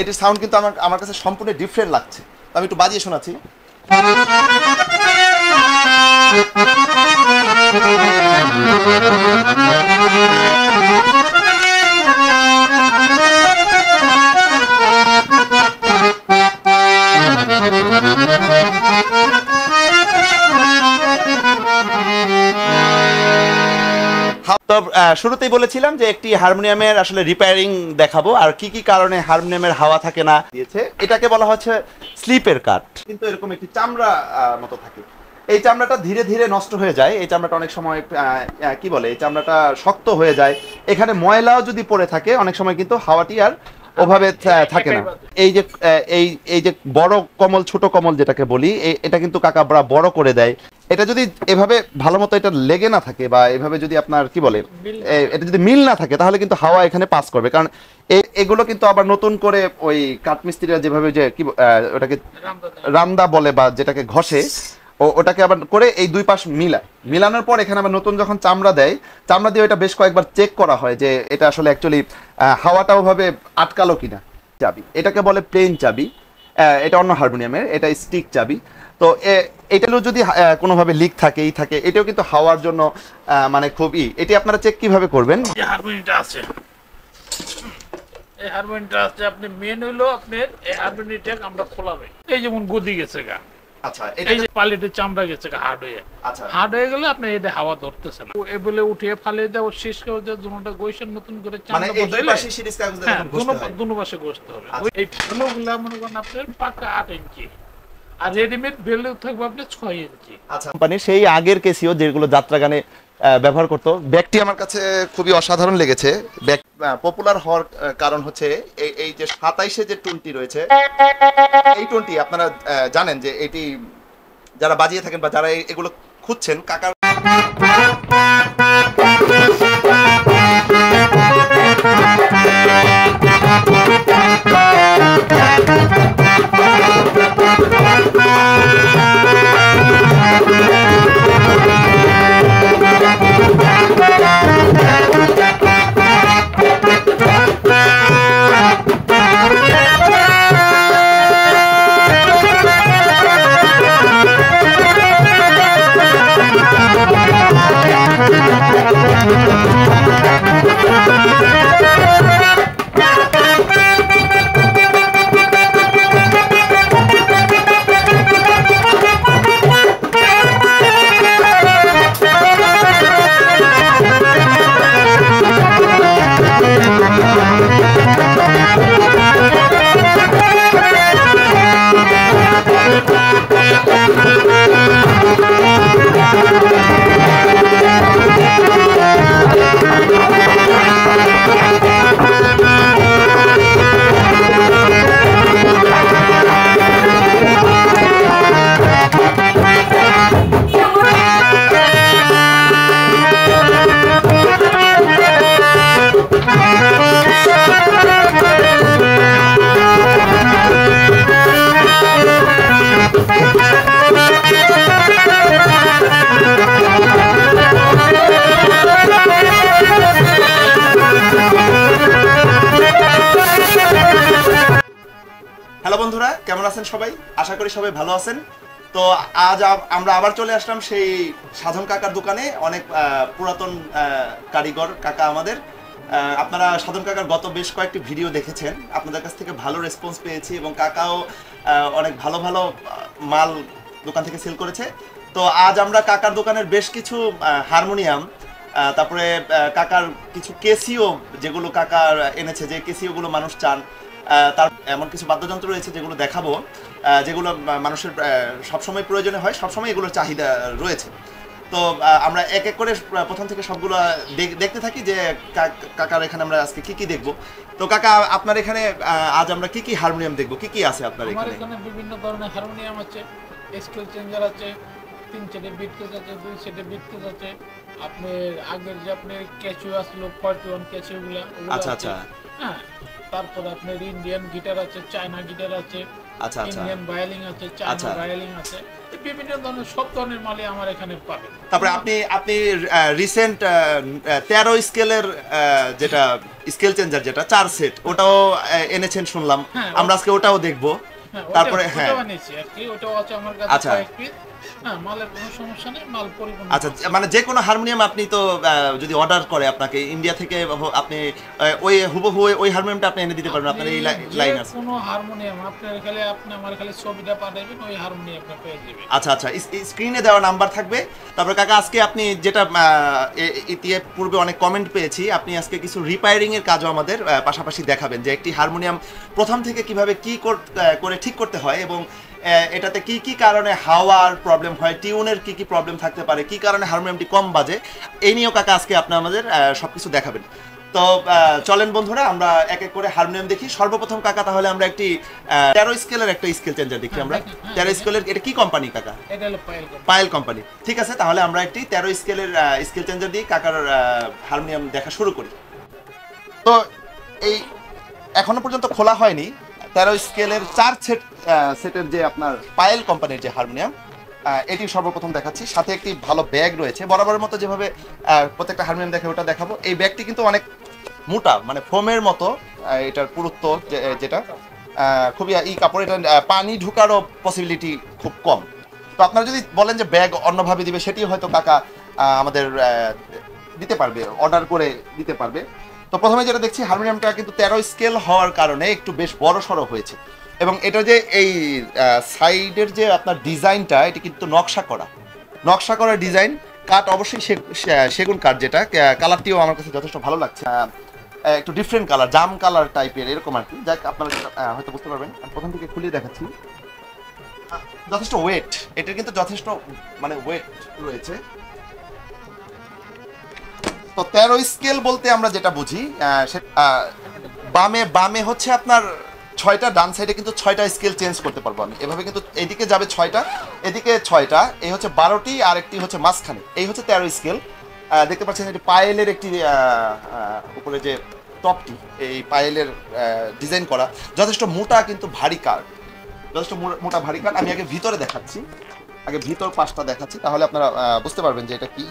এটির সাউন্ড কিন্তু আমার কাছে সম্পূর্ণ ডিফারেন্ট লাগছে। আমি একটু বাজিয়ে শোনাচ্ছি। তো শুরুতেই বলেছিলাম যে একটি হারমোনিয়ামের আসলে রিপেয়ারিং দেখাবো আর কি কি কারণে হারমোনিয়ামের হাওয়া থাকে না দিয়েছে। এটাকে বলা হচ্ছে স্লিপের কাঠ, কিন্তু এরকম একটি চামড়া মতো থাকে। এই চামড়াটা ধীরে ধীরে নষ্ট হয়ে যায়। এই চামড়াটা অনেক সময় কি বলে, এই চামড়াটা শক্ত হয়ে যায়। এখানে ময়লাও যদি পড়ে থাকে অনেক সময় কিন্তু হাওয়াটি আর ওভাবে থাকে না। এই যে বড় কমল ছোট কমল যেটাকে বলি, এটা কিন্তু কাকাবরা বড় করে দেয়। এটা যদি এভাবে ভালো মতো এটা লেগে না থাকে বা এভাবে যদি আপনার কি বলে এটা যদি মিল না থাকে তাহলে কিন্তু হাওয়া এখানে পাস করবে। কারণ এগুলো কিন্তু আবার নতুন করে ওই কাঠমিস্ত্রিরা যেভাবে যে কি ওটাকে রামদা বলে বা যেটাকে ঘষে ওটাকে আবার করে এই দুই পাশ মিলানোর পর এখানে আবার নতুন যখন চামড়া দেয়, চামড়া দিয়ে এটা বেশ কয়েকবার চেক করা হয় যে এটা আসলে অ্যাকচুয়ালি হাওয়াটা ওভাবে আটকালো কিনা। চাবি এটাকে বলে প্লেন চাবি, এটা অন্য হারমোনিয়ামের, এটা স্টিক চাবি। তো এটারও যদি কোনোভাবে লিক থাকে এটাও কিন্তু হাওয়ার জন্য মানে খুবই। এটি আপনারা চেক কিভাবে করবেন? এই হারমোনিয়ামটা আছে, এই হারমোনিয়ামটা আছে, আপনি মেন হইলো আপনার এই হারমোনিয়ামটা আমরা খোলাবে। এই যেমন গদি গেছে গা, আচ্ছা এই যে পালিটের চামড়া গেছে গা হার্ড হয়ে, হার্ড হয়ে গেলে আপনি এটা হাওয়া ধরতেছে না। এ বলে উঠিয়ে ফালে দেওয়া শেষ করে দেওয়া জন্যটা গৈসের নতুন করে চামড়া বদলে দুনো পাশে ঘষতে হবে। এই ফুলগুলা মনে করেন আপনার পাকা 8 ইঞ্চি আর রেডিমেড বেল্ট থাকবে আপনার 6 ইঞ্চি। আচ্ছা, কোম্পানি সেই আগের কেসিও যেগুলো যাত্রা গানে ব্যবহার করতো। ব্যাগটি আমার কাছে খুবই অসাধারণ লেগেছে। ব্যাগ পপুলার হওয়ার কারণ হচ্ছে এই যে 27-এ যে টোনটি রয়েছে, এই টোনটি আপনারা জানেন যে এটি যারা বাজিয়ে থাকেন বা যারা এগুলো খুঁজছেন, কাকার বন্ধুরা কেমন আছেন সবাই? আশা করি সবাই ভালো আছেন। তো আজ আমরা আবার চলে আসলাম সেই সাধন কাকার দোকানে। অনেক পুরাতন কারিগর কাকা আমাদের। আপনারা সাধন কাকার গত বেশ কয়েকটি ভিডিও দেখেছেন, আপনাদের কাছ থেকে ভালো রেসপন্স পেয়েছি এবং কাকাও অনেক ভালো ভালো মাল দোকান থেকে সেল করেছে। তো আজ আমরা কাকার দোকানের বেশ কিছু হারমোনিয়াম, তারপরে কাকার কিছু কেসিও যেগুলো কাকার এনেছে, যে কেসিওগুলো মানুষ চান, তার এমন কিছু বাদ্যযন্ত্র রয়েছে যেগুলো দেখাবো, যেগুলো মানুষের সবসময় প্রয়োজনে হয়, সবসময় এগুলোর চাহিদা রয়েছে। তো আমরা এক এক করে প্রথম থেকে সবগুলো দেখতে থাকি যে কাকার এখানে আমরা আজকে কি কি দেখবো। তো কাকা, আপনার এখানে আজ আমরা কি কি হারমোনিয়াম দেখবো, কি কি আছে আপনার এখানে? আমার এখানে বিভিন্ন ধরনের হারমোনিয়াম আছে, স্কেল চেঞ্জার আছে, 3 সেটে বিট কেস আছে, 2 সেটে বিট কেস আছে। আপনার আগের যে আপনার ক্যাচিও আসলো 41 ক্যাচিওগুলো, আচ্ছা আচ্ছা, হ্যাঁ। তারপরে আপনার ইন্ডিয়ান গিটার আছে, চায়না গিটার আছে, আচ্ছা আচ্ছা, ইন্ডিয়ান ভায়োলিন আছে, চায়না ভায়োলিন আছে, বিভিন্ন ধরনের সব ধরনের মালই আমার এখানে পাবেন। তারপরে আপনি রিসেন্ট 13 স্কেলের যেটা স্কেল চেঞ্জার যেটা 4 সেট ওটাও এনেছেন শুনলাম, আমরা আজকে ওটাও দেখবো। তারপরে হ্যাঁ ওটাও আছে আমার কাছে কয়েক পিস। হ্যাঁ, মালের কোনো সমস্যা নেই, মাল পরিপূর্ণ। আচ্ছা, মানে যে কোনো হারমোনিয়াম আপনি তো যদি অর্ডার করে আপনাকে ইন্ডিয়া থেকে, আপনি ওই হুবহু ওই হারমোনিয়ামটা আপনি এনে দিতে পারবেন, আপনার এই লাইন আছে কোনো হারমোনিয়াম আপনি আমার খালি ছবিটা পাঠাবেন, ওই হারমোনিয়ামটা পেয়ে যাবেন। আচ্ছা আচ্ছা, স্ক্রিনে দেওয়া নাম্বার থাকবে। তারপরে কাকা আজকে আপনি যেটা পূর্বে অনেক কমেন্ট পেয়েছি, আপনি আজকে কিছু রিপেয়ারিং এর কাজও আমাদের পাশাপাশি দেখাবেন, যে একটি হারমোনিয়াম প্রথম থেকে কিভাবে কি করে ঠিক করতে হয়, এবং এটাতে কি কি কারণে হাওয়ার প্রবলেম হয়, টিউনের কি কি প্রবলেম থাকতে পারে, কি কারণে হারমোনিয়ামটি কম বাজে, এই নিয়েও কাকা আজকে আপনি আমাদের সবকিছু দেখাবেন। তো চলেন বন্ধুরা আমরা এক এক করে হারমোনিয়াম দেখি। সর্বপ্রথম কাকা তাহলে আমরা একটি 13 স্কেলের একটা স্কেল চেঞ্জার দেখি আমরা। 13 স্কেলের এটা কি কোম্পানি কাকা? এটা হলো পায়েল কোম্পানি। ঠিক আছে, তাহলে আমরা একটি 13 স্কেলের স্কেল চেঞ্জার দিয়ে কাকার হারমোনিয়াম দেখা শুরু করি। তো এই এখনো পর্যন্ত খোলা হয়নি 13 স্কেলের 4 সেটের যে আপনার পায়েল কোম্পানির যে হারমোনিয়াম, এটি সর্বপ্রথম দেখাচ্ছি। সাথে একটি ভালো ব্যাগ রয়েছে, বরাবরের মতো যেভাবে প্রত্যেকটা হারমোনিয়াম দেখে ওটা দেখাবো। এই ব্যাগটি কিন্তু অনেক মোটা, মানে ফোমের মতো, এটার পুরুত্ব যেটা খুবই কাপড়, এটা পানি ঢুকারও পসিবিলিটি খুব কম। তো আপনারা যদি বলেন যে ব্যাগ অন্যভাবে দিবে, সেটি হয়তো কাকা আমাদের দিতে পারবে, অর্ডার করে দিতে পারবে। তো প্রথমে যেটা দেখছি, হারমোনিয়ামটা কিন্তু 13 স্কেল হওয়ার কারণে একটু বেশ বড় সড়ো হয়েছে, এবং এটা যে এই সাইডের যে আপনার ডিজাইনটা, এটি কিন্তু নকশা করা ডিজাইন। কাঠ অবশ্যই সেগুন কাঠ, যেটা কালারটিও আমার কাছে যথেষ্ট ভালো লাগছে, একটু ডিফারেন্ট কালার, জাম কালার টাইপের এরকম আর কি। যাক, আপনারা হয়তো বুঝতে পারবেন। আমি প্রথম থেকে খুলে দেখাচ্ছি। যথেষ্ট ওয়েট, এটার কিন্তু যথেষ্ট মানে ওয়েট রয়েছে। তো 13 স্কেল বলতে আমরা যেটা বুঝি, বামে হচ্ছে আপনার 6টা, ডান সাইডে কিন্তু 6টা স্কেল চেঞ্জ করতে পারবো আমি এভাবে, কিন্তু এদিকে যাবে 6টা, এদিকে 6টা, এই হচ্ছে 12টি, আর একটি হচ্ছে মাঝখানে, এই হচ্ছে 13 স্কেল। দেখতে পাচ্ছেন এটি পায়েলের একটি উপরে যে টপটি, এই পায়েলের ডিজাইন করা, যথেষ্ট মোটা কিন্তু ভারী কাঠ, যথেষ্ট মোটা ভারী কাঠ। আমি আগে ভিতরে দেখাচ্ছি, ভিতর পাশটা দেখাচ্ছি, তাহলে আপনারা বুঝতে পারবেন যে এটা কি।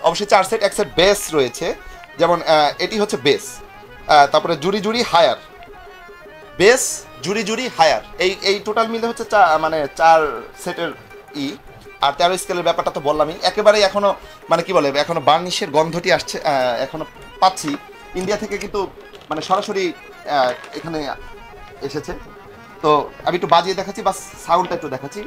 অবশ্যই 4 সেট, 1 সেট বেস রয়েছে, যেমন এটি হচ্ছে বেস, তারপরে জুড়ি হায়ার, বেস জুড়ি হায়ার, এই টোটাল মিলে হচ্ছে মানে 4 সেটের আর 13 স্কেলের ব্যাপারটা তো বললামই। একেবারেই এখনো মানে কি বলে, এখনো বার্নিশের গন্ধটি আসছে, এখনো পাচ্ছি। ইন্ডিয়া থেকে কিন্তু মানে সরাসরি এখানে এসেছে। তো আমি একটু বাজিয়ে দেখাচ্ছি, বা সাউন্ডটা একটু দেখাচ্ছি।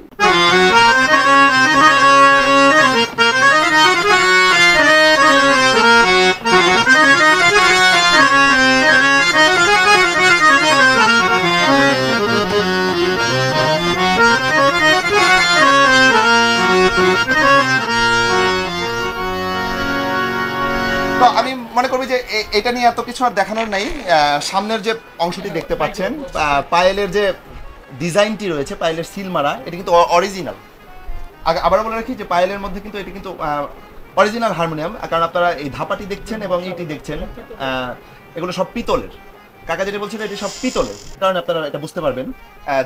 তো আমি মনে করবি যে এটা নিয়ে এত কিছু আর দেখানোর নাই। সামনের যে অংশটি দেখতে পাচ্ছেন, পায়েলের যে ডিজাইনটি রয়েছে, পায়েলের সিল মারা, এটি কিন্তু অরিজিনাল। আবারও বলে রাখি যে পায়েলের মধ্যে কিন্তু এটি কিন্তু অরিজিনাল হারমোনিয়াম, কারণ আপনারা এই ধাপাটি দেখছেন এবং এইটি দেখছেন, এগুলো সব পিতলের। কাকা যেটা বলছিল এটি সব পিতলের, কারণ আপনারা এটা বুঝতে পারবেন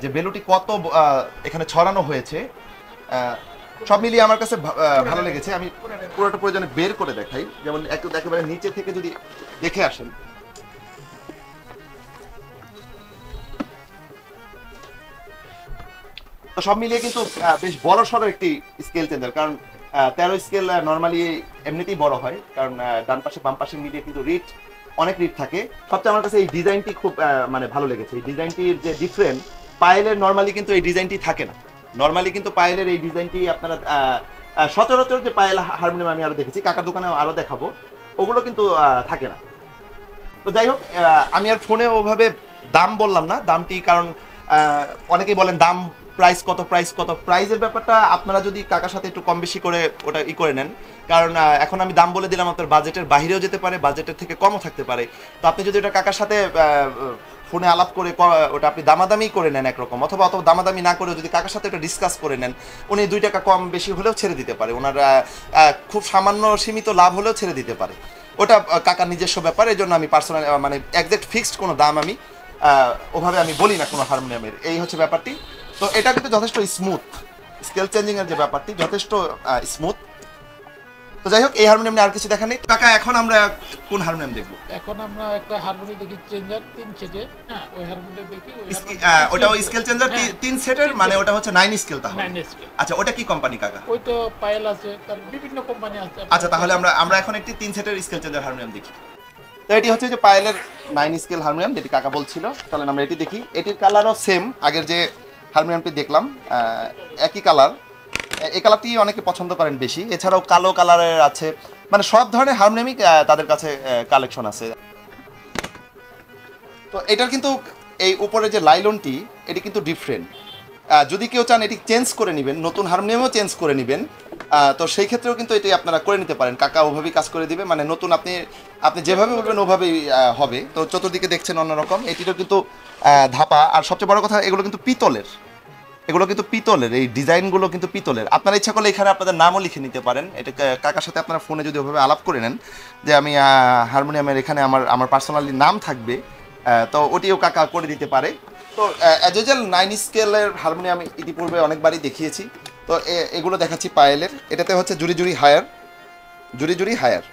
যে বেলুটি কত এখানে ছড়ানো হয়েছে। সব মিলিয়ে আমার কাছে ভালো লেগেছে। আমি পুরোটা প্রয়োজনে বের করে দেখাই, যেমন একেবারে নিচে থেকে যদি দেখে আসেন, তো সব মিলিয়ে কিন্তু বেশ বড় সড়ো একটি স্কেল চেঞ্জার। কারণ 13 স্কেল নর্মালি এমনিতেই বড় হয়, কারণ ডান পাশে বাম পাশে মিলিয়ে কিন্তু অনেক রিট থাকে। সবচেয়ে আমার কাছে এই ডিজাইনটি খুব মানে ভালো লেগেছে। এই ডিজাইনটির যে ডিফারেন্ট, পায়েলের নর্মালি কিন্তু এই ডিজাইনটি থাকে না। নর্মালি কিন্তু পায়েলের এই ডিজাইনটি আপনারা সচরাচর যে পায়েল হারমোনিয়াম আমি আরো দেখেছি, কাকার দোকানে আরো দেখাবো, ওগুলো কিন্তু থাকে না। তো যাই হোক, আমি আর ফোনে ওভাবে দাম বললাম না, দামটি কারণ অনেকেই বলেন দাম প্রাইস কত, প্রাইসের ব্যাপারটা আপনারা যদি কাকার সাথে একটু কম বেশি করে ওটা করে নেন, কারণ এখন আমি দাম বলে দিলাম, আপনার বাজেটের বাইরেও যেতে পারে, বাজেটের থেকে কমও থাকতে পারে। তো আপনি যদি ওটা কাকার সাথে ফোনে আলাপ করে ওটা আপনি দামাদামি করে নেন একরকম, অথবা দামাদামি না করে যদি কাকার সাথে ওটা ডিসকাস করে নেন, উনি 2 টাকা কম বেশি হলেও ছেড়ে দিতে পারে, ওনার খুব সামান্য সীমিত লাভ হলেও ছেড়ে দিতে পারে। ওটা কাকার নিজস্ব ব্যাপার, এই জন্য আমি পার্সোনাল মানে একজ্যাক্ট ফিক্সড কোনো দাম আমি ওভাবে আমি বলি না কোনো হারমোনিয়ামের, এই হচ্ছে ব্যাপারটি। তো এটা কিন্তু যথেষ্ট স্মুথ, স্কেল চেঞ্জিং এর যে ব্যাপারটি যথেষ্ট স্মুথ। তো যাই হোক, এই হারমোনিয়াম নিয়ে আর কিছু দেখা নেই কাকা। এখন আমরা কোন হারমোনিয়াম দেখবো? এখন আমরা একটা হারমোনিয়াম দেখি চেঞ্জার 3 সেটে। হ্যাঁ, ওই হারমোনিয়াম দেখি। ওটা ওই স্কেল চেঞ্জার 3 সেটের, মানে ওটা হচ্ছে 9 স্কেল তাহলে। 9 স্কেল। আচ্ছা, ওটা কি কোম্পানি কাকা? ওই তো পায়েল আছে, তার বিভিন্ন কোম্পানি আছে। আচ্ছা, তাহলে আমরা এখন একটি 3 সেটের স্কেল চেঞ্জার হারমোনিয়াম দেখি। তো এটি হচ্ছে যে পায়েলের 9 স্কেল হারমোনিয়াম, যেটি কাকা বলছিল। তাহলে আমরা এটি দেখি। এটির কালারও সেম, আগের যে হারমোনিয়ামটি দেখলাম একই কালার। এই কালারটি অনেকে পছন্দ করেন বেশি। এছাড়াও কালো কালারের আছে, মানে সব ধরনের হারমোনিয়ামই তাদের কাছে কালেকশন আছে। তো এটার কিন্তু এই উপরে যে লাইলনটি, এটি কিন্তু ডিফারেন্ট। যদি কেউ চান এটি চেঞ্জ করে নেবেন, নতুন হারমোনিয়ামও চেঞ্জ করে নেবেন, তো সেই ক্ষেত্রেও কিন্তু এটি আপনারা করে নিতে পারেন। কাকা ওভাবেই কাজ করে দিবে, মানে নতুন আপনি যেভাবে বলবেন ওভাবেই হবে। তো চতুর্দিকে দেখছেন অন্যরকম, এটিরও কিন্তু ধাপা। আর সবচেয়ে বড় কথা, এগুলো কিন্তু পিতলের, এই ডিজাইনগুলো কিন্তু পিতলের। আপনারা ইচ্ছা করলে এখানে আপনাদের নামও লিখে নিতে পারেন। এটা কাকার সাথে আপনারা ফোনে যদি ওভাবে আলাপ করে নেন যে আমি হারমোনিয়ামের এখানে আমার পার্সোনালি নাম থাকবে, তো ওটিও কাকা করে দিতে পারে। তো অ্যাজ ইউজুয়াল 9 স্কেলের হারমোনিয়াম ইতিপূর্বে অনেকবারই দেখিয়েছি। তো এগুলো দেখাচ্ছি পায়েলের। এটাতে হচ্ছে জুরি জুরি হায়ার।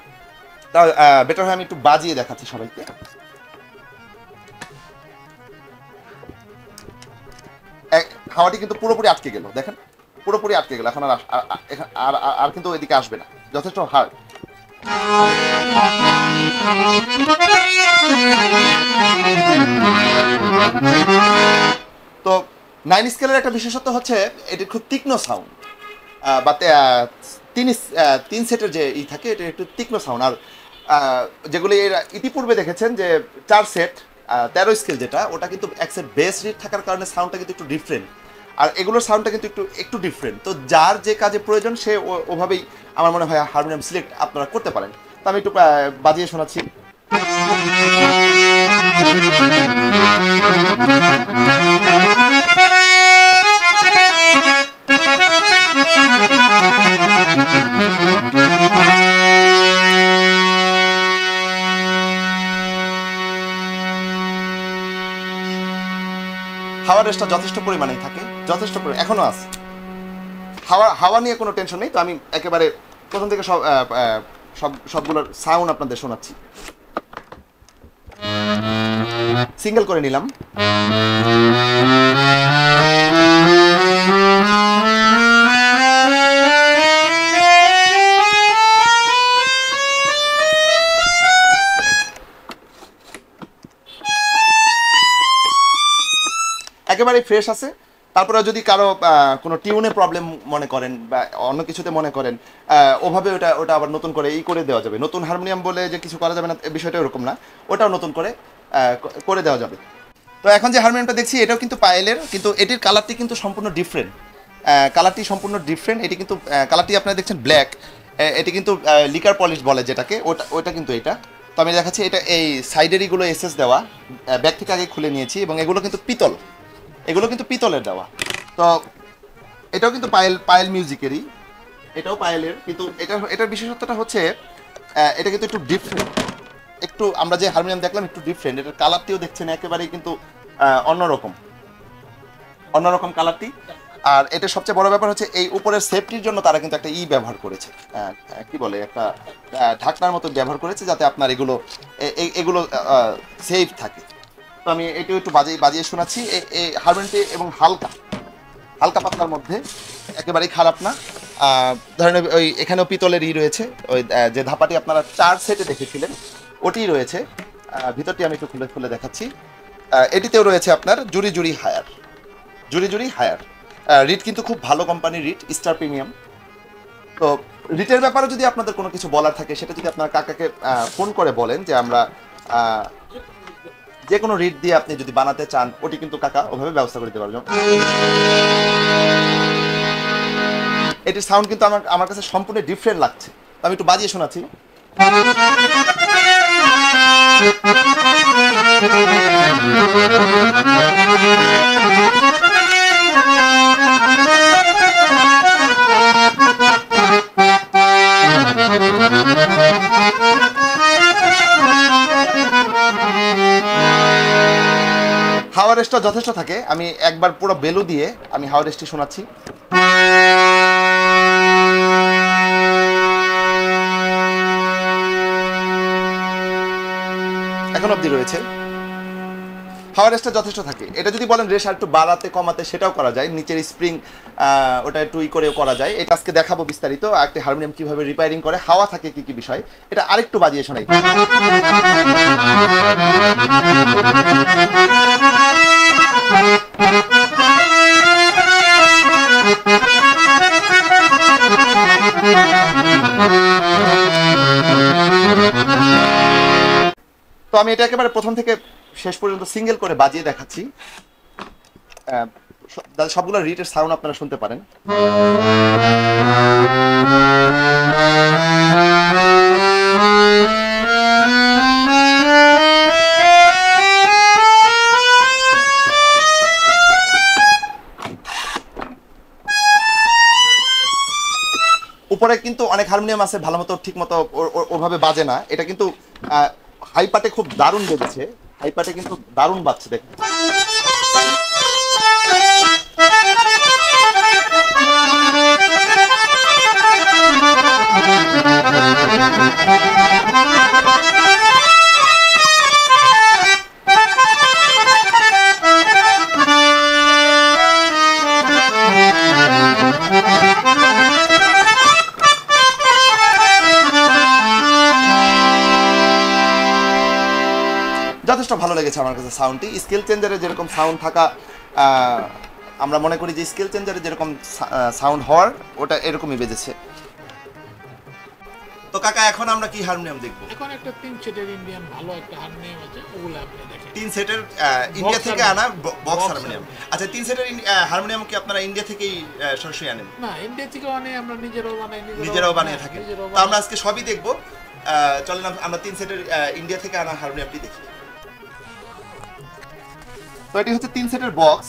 তা বেটার হয় আমি একটু বাজিয়ে দেখাচ্ছি সবাইকে। হাওয়াটি কিন্তু পুরোপুরি আটকে গেল, দেখেন পুরোপুরি আটকে গেল। এখন আর কিন্তু এদিকে আসবে না, যথেষ্ট হার্ড। তো 9 স্কেলের একটা বিশেষত্ব হচ্ছে এটির খুব তীক্ষ্ণ সাউন্ড, বা 3 সেটের যে থাকে এটা একটু তীক্ষ্ণ সাউন্ড। আর যেগুলি ইতিপূর্বে দেখেছেন যে 4 সেট 13 স্কেল যেটা, ওটা কিন্তু এক সেট বেস রিড থাকার কারণে সাউন্ডটা কিন্তু একটু ডিফারেন্ট, আর এগুলোর সাউন্ডটা কিন্তু একটু ডিফারেন্ট। তো যার যে কাজে প্রয়োজন সে ওভাবেই আমার মনে হয় হারমোনিয়াম সিলেক্ট আপনারা করতে পারেন। তো আমি একটু বাজিয়ে শোনাচ্ছি। হাওয়ার রেসটা যথেষ্ট পরিমাণেই থাকে, যথেষ্ট পরিমাণ এখনো আছে। হাওয়া নিয়ে কোনো টেনশন নেই। তো আমি একেবারে প্রথম থেকে সবগুলোর সাউন্ড আপনাদের শোনাচ্ছি। সিঙ্গেল করে নিলাম। একেবারে ফ্রেশ আছে। তারপরে যদি কারো কোনো টিউনে প্রবলেম মনে করেন বা অন্য কিছুতে মনে করেন, ওভাবে ওটা আবার নতুন করে করে দেওয়া যাবে। নতুন হারমোনিয়াম বলে যে কিছু করা যাবে না, বিষয়টা এরকম না, ওটাও নতুন করে দেওয়া যাবে। তো এখন যে হারমোনিয়ামটা দেখছি এটাও কিন্তু পায়েলের, কিন্তু এটির কালারটি কিন্তু সম্পূর্ণ ডিফারেন্ট। এটি কিন্তু কালারটি আপনারা দেখছেন ব্ল্যাক, এটি কিন্তু লিকার পলিশ বলে যেটাকে, ওটা কিন্তু এটা। তো আমি দেখাচ্ছি, এটা এই সাইডেরইগুলো এসএস দেওয়া, ব্যাক থেকে আগে খুলে নিয়েছি, এবং এগুলো কিন্তু পিতলের দেওয়া। তো এটাও কিন্তু পায়েল মিউজিকেরই, এটাও পায়েলের। কিন্তু এটার বিশেষত্বটা হচ্ছে এটা কিন্তু একটু ডিফারেন্ট, একটু আমরা যে হারমোনিয়াম দেখলাম একটু ডিফারেন্ট। এটার কালারটিও দেখছেন একেবারেই কিন্তু অন্যরকম কালারটি। আর এটা সবচেয়ে বড় ব্যাপার হচ্ছে এই উপরের সেফটির জন্য তারা কিন্তু একটা ব্যবহার করেছে, কি বলে, একটা ঢাকনার মতো ব্যবহার করেছে, যাতে আপনার এগুলো সেফ থাকে। তো আমি এটাও একটু বাজিয়ে শোনাচ্ছি। এই হারমোনিয়ামটি এবং হালকা পাতলার মধ্যে, একেবারেই খারাপ না। ধরেন ওই এখানেও পিতলের রয়েছে, ওই যে ধাপাটি আপনারা 4 সেটে দেখেছিলেন ওটি রয়েছে। ভিতরটি আমি একটু খুলে দেখাচ্ছি। এটিতেও রয়েছে আপনার জুরি হায়ার। রিট কিন্তু খুব ভালো কোম্পানির রিট, স্টার প্রিমিয়াম। তো রিটের ব্যাপারে যদি আপনাদের কোনো কিছু বলার থাকে, সেটা যদি আপনার কাকাকে ফোন করে বলেন যে আমরা যে কোনো রিট দিয়ে আপনি যদি বানাতে চান, ওটি কিন্তু কাকা ওভাবে ব্যবস্থা করে দিতে পারবেন। এটির সাউন্ড কিন্তু আমার কাছে সম্পূর্ণ ডিফারেন্ট লাগছে। তো আমি একটু বাজিয়ে শোনাচ্ছি। হাওয়া রেস্টটা যথেষ্ট থাকে। আমি একবার পুরো বেলু দিয়ে আমি হাওয়া রেস্টটি শোনাচ্ছি। এখন অবধি রয়েছে। হাওয়া রেস্টটা যথেষ্ট থাকে। এটা যদি বলেন রেস আর একটু বাড়াতে কমাতে সেটাও করা যায়, নিচের স্প্রিং ওটা একটু করেও করা যায়। এটা আজকে দেখাবো বিস্তারিত, একটা হারমোনিয়াম কিভাবে রিপেয়ারিং করে, হাওয়া থাকে কি কি বিষয়। এটা আরেকটু বাজিয়ে শোনাই। তো আমি এটা একেবারে প্রথম থেকে শেষ পর্যন্ত সিঙ্গেল করে বাজিয়ে দেখাচ্ছি, সবগুলো রিটের সাউন্ড আপনারা শুনতে পারেন। উপরে কিন্তু অনেক হারমোনিয়াম আছে ভালো মতো ঠিক মতো ওভাবে বাজে না, এটা কিন্তু হাই পাটে খুব দারুণ বেজেছে, হাই পাটে কিন্তু দারুণ বাজছে দেখুন। যথেষ্ট ভালো লেগেছে আমার কাছে সাউন্ডটি। স্কেল চেঞ্জারে যেরকম সাউন্ড থাকা, আমরা মনে করি যে স্কেল চেঞ্জারে যেরকম সাউন্ড হওয়ার ওটা এরকমই বেজেছে। তো কাকা এখন আমরা কি হারমোনিয়াম দেখব? এখন একটা 3 সেটের ইন্ডিয়ান ভালো একটা হারমোনিয়াম আছে, ওগুলো আপনি দেখেন। 3 সেটের ইন্ডিয়া থেকে আনা বক্স হারমোনিয়াম। আচ্ছা 3 সেটের হারমোনিয়াম কি আপনারা ইন্ডিয়া থেকেই সরাসরি আনেন? না, ইন্ডিয়া থেকে আনে, আমরা নিজেরাও বানিয়ে থাকি। তো আমরা আজকে সবই দেখব। চলেন আমরা 3 সেটের ইন্ডিয়া থেকে আনা হারমোনিয়ামটি দেখি। তো এটি হচ্ছে 3 সেটের বক্স,